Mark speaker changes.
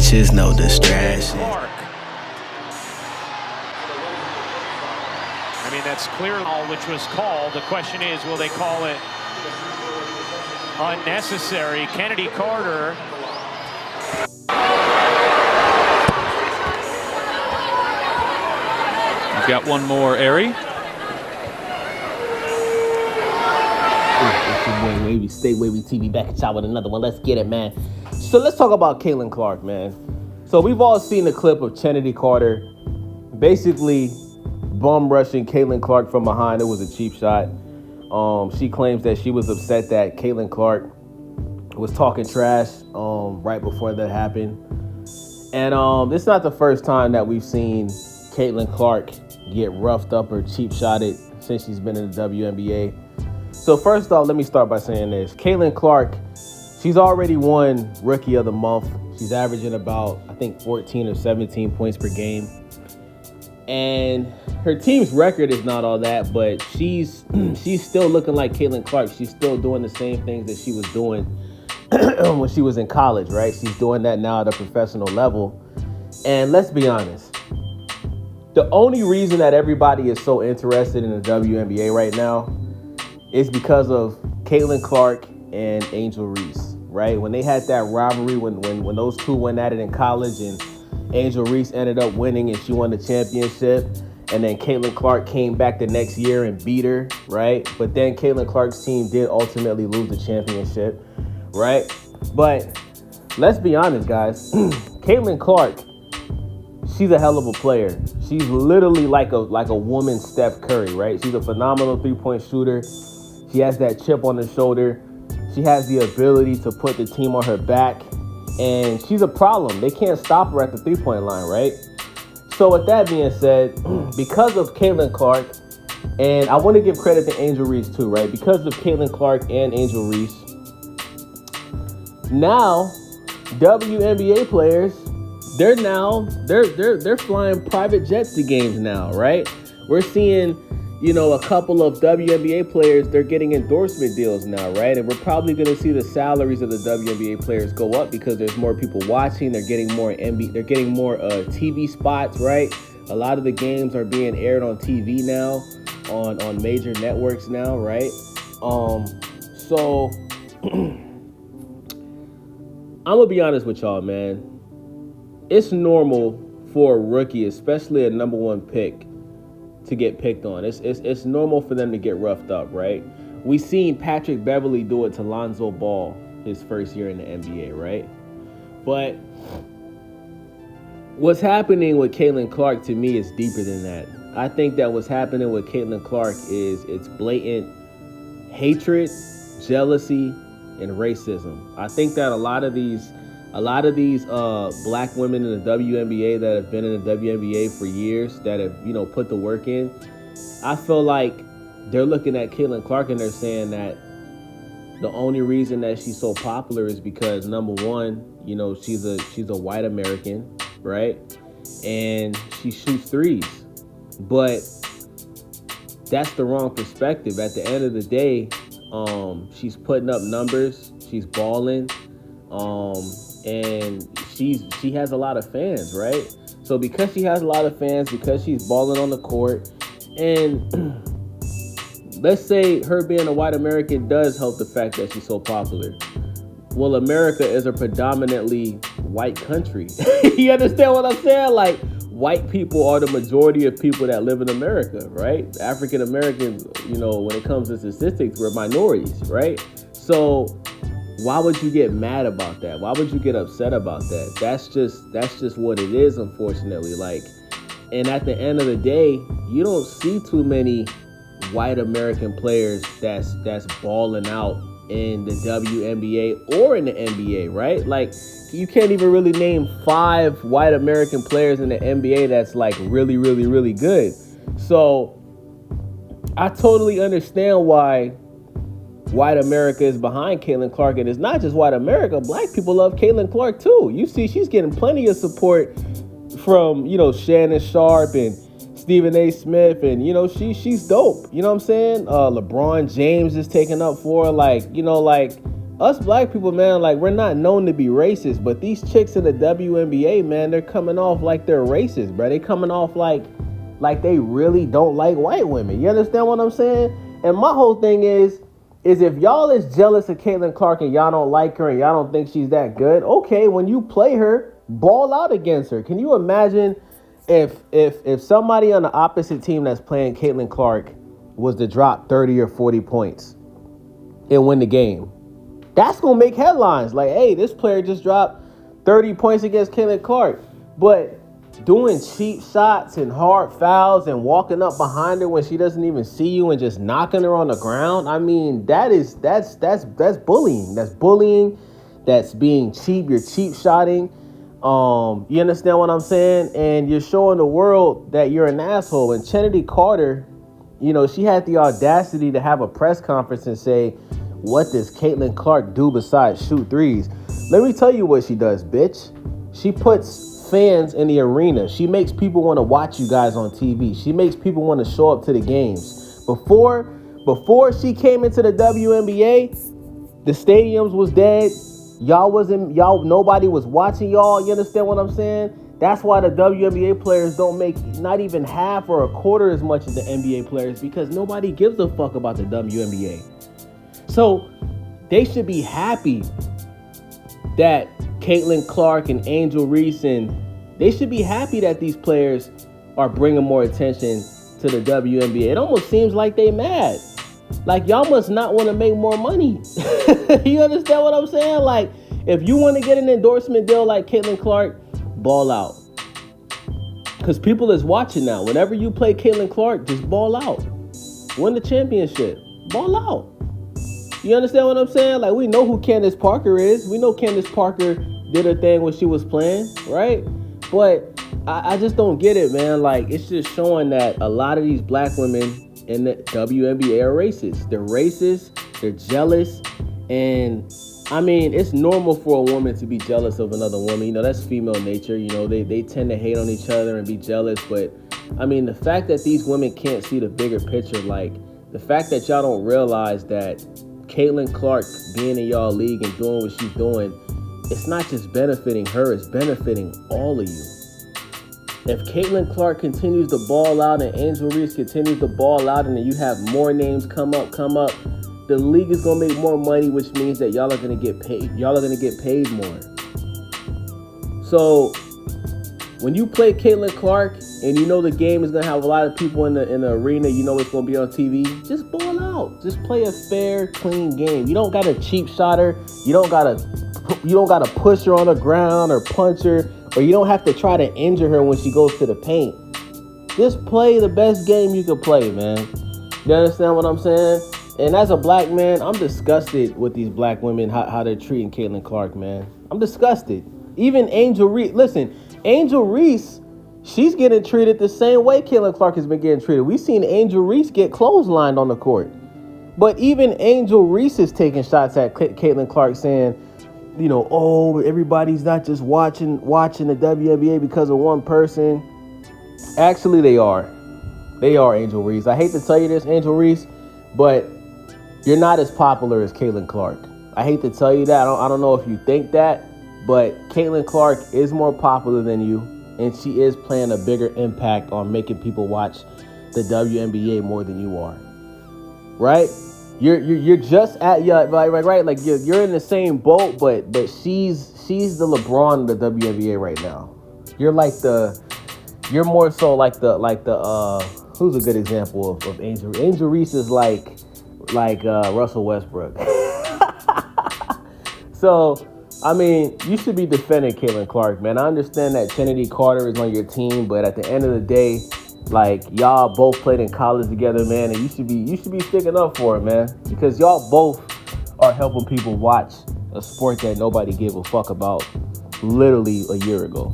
Speaker 1: distractions, no distractions.
Speaker 2: I mean, that's clear, which was called. The question is, will they call it unnecessary? Kennedy Carter.
Speaker 3: We've got one more, Ari.
Speaker 4: It's your boy Wavy, Stay Wavy TV, back at y'all with another one. Let's get it, man. So let's talk about Caitlin Clark, man. So we've all seen the clip of Kennedy Carter basically bum rushing Caitlin Clark from behind. It was a cheap shot. She claims that she was upset that Caitlin Clark was talking trash right before that happened. And it's not the first time that we've seen Caitlin Clark get roughed up or cheap shotted since she's been in the WNBA. So first off, let me start by saying this. Caitlin Clark, she's already won Rookie of the Month. She's averaging about, I think, 14 or 17 points per game. And her team's record is not all that, but she's still looking like Caitlin Clark. She's still doing the same things that she was doing when she was in college, right? She's doing that now at a professional level. And let's be honest, the only reason that everybody is so interested in the WNBA right now is because of Caitlin Clark and Angel Reese, right? When they had that rivalry, when those two went at it in college, and Angel Reese ended up winning and she won the championship, and then Caitlin Clark came back the next year and beat her, right? But then Caitlin Clark's team did ultimately lose the championship, right? But let's be honest, guys. Caitlin Clark, she's a hell of a player. She's literally like a woman Steph Curry, right? She's a phenomenal three-point shooter. She has that chip on her shoulder. She has the ability to put the team on her back. And she's a problem. They can't stop her at the three-point line, right? So with that being said, because of Caitlin Clark, and I want to give credit to Angel Reese too, right? Because of Caitlin Clark and Angel Reese, now WNBA players, they're flying private jets to games now, right? We're seeing, a couple of WNBA players, they're getting endorsement deals now, right? And we're probably going to see the salaries of the WNBA players go up because there's more people watching. They're getting more TV spots, right? A lot of the games are being aired on TV now, on major networks now, right? So I'm gonna be honest with y'all, man. It's normal for a rookie, especially a number one pick, to get picked on. It's normal for them to get roughed up, right? We seen Patrick Beverley do it to Lonzo Ball his first year in the NBA, right? But what's happening with Caitlin Clark to me is deeper than that. I think that what's happening with Caitlin Clark is it's blatant hatred, jealousy, and racism. I think that a lot of these black women in the WNBA that have been in the WNBA for years, that have, put the work in, I feel like they're looking at Caitlin Clark and they're saying that the only reason that she's so popular is because, number one, she's a white American, right? And she shoots threes. But that's the wrong perspective. At the end of the day, she's putting up numbers, she's balling, and she has a lot of fans, right? So because she has a lot of fans, because she's balling on the court, and let's say her being a white American does help the fact that she's so popular. Well, America is a predominantly white country. You understand what I'm saying? Like, white people are the majority of people that live in America, right? African Americans, when it comes to statistics, we're minorities, right? So why would you get mad about that? Why would you get upset about that? That's just what it is, unfortunately. Like, and at the end of the day, you don't see too many white American players that's balling out in the WNBA or in the NBA, right? Like, you can't even really name 5 white American players in the NBA that's like really, really, really good. So I totally understand why white America is behind Caitlin Clark. And it's not just white America. Black people love Caitlin Clark too. You see, she's getting plenty of support from, Shannon Sharp and Stephen A. Smith, and she's dope. You know what I'm saying? LeBron James is taking up for her. Like us black people, man, like, we're not known to be racist, but these chicks in the WNBA, man, they're coming off like they're racist, bro. They coming off like they really don't like white women. You understand what I'm saying? And my whole thing is if y'all is jealous of Caitlin Clark and y'all don't like her and y'all don't think she's that good, okay, when you play her, ball out against her. Can you imagine if somebody on the opposite team that's playing Caitlin Clark was to drop 30 or 40 points and win the game? That's going to make headlines. Like, hey, this player just dropped 30 points against Caitlin Clark. But doing cheap shots and hard fouls and walking up behind her when she doesn't even see you and just knocking her on the ground, I mean, that's bullying. That's bullying. That's being cheap. You're cheap shotting. You understand what I'm saying? And you're showing the world that you're an asshole. And Kennedy Carter, you know, she had the audacity to have a press conference and say, what does Caitlin Clark do besides shoot threes? Let me tell you what she does, bitch. She puts fans in the arena. She makes people want to watch you guys on TV. She makes people want to show up to the games. Before she came into the WNBA, the stadiums was dead. Nobody was watching y'all. You understand what I'm saying? That's why the WNBA players don't make not even half or a quarter as much as the NBA players, because nobody gives a fuck about the WNBA. So they should be happy that Caitlin Clark and Angel Reese, and they should be happy that these players are bringing more attention to the WNBA. It almost seems like they mad. Like, y'all must not want to make more money. You understand what I'm saying? Like, if you want to get an endorsement deal like Caitlin Clark, ball out. Because people is watching now. Whenever you play Caitlin Clark, just ball out. Win the championship. Ball out. You understand what I'm saying? Like, we know who Candace Parker is. We know Candace Parker did her thing when she was playing, right? But I just don't get it, man. Like, it's just showing that a lot of these black women in the WNBA are racist. They're racist. They're jealous. And, I mean, it's normal for a woman to be jealous of another woman. You know, that's female nature. You know, they tend to hate on each other and be jealous. But, I mean, the fact that these women can't see the bigger picture, like, the fact that y'all don't realize that Caitlin Clark being in y'all league and doing what she's doing, it's not just benefiting her, it's benefiting all of you. If Caitlin Clark continues to ball out and Angel Reese continues to ball out, and then you have more names come up, the league is gonna make more money, which means that y'all are gonna get paid. Y'all are gonna get paid more. So when you play Caitlin Clark and you know the game is gonna have a lot of people in the arena, you know it's gonna be on TV, just ball out. Just play a fair, clean game. You don't gotta cheap shot her. You don't gotta push her on the ground or punch her, or you don't have to try to injure her when she goes to the paint. Just play the best game you can play, man. You understand what I'm saying? And as a black man, I'm disgusted with these black women, how they're treating Caitlin Clark, man. I'm disgusted. Even Angel Reese. Listen, Angel Reese, she's getting treated the same way Caitlin Clark has been getting treated. We've seen Angel Reese get clotheslined on the court. But even Angel Reese is taking shots at Caitlin Clark, saying, you know, oh, everybody's not just watching the WNBA because of one person. Actually, they are. They are, Angel Reese. I hate to tell you this, Angel Reese, but you're not as popular as Caitlin Clark. I hate to tell you that. I don't know if you think that, but Caitlin Clark is more popular than you, and she is playing a bigger impact on making people watch the WNBA more than you are. Right? You're just at right. Like you're in the same boat, but she's the LeBron of the WNBA right now. You're more so like the who's a good example of Angel? Angel Reese is like Russell Westbrook. So, I mean, you should be defending Caitlin Clark, man. I understand that Kennedy Carter is on your team, but at the end of the day, like, y'all both played in college together, man, and you should be sticking up for it, man, because y'all both are helping people watch a sport that nobody gave a fuck about literally a year ago.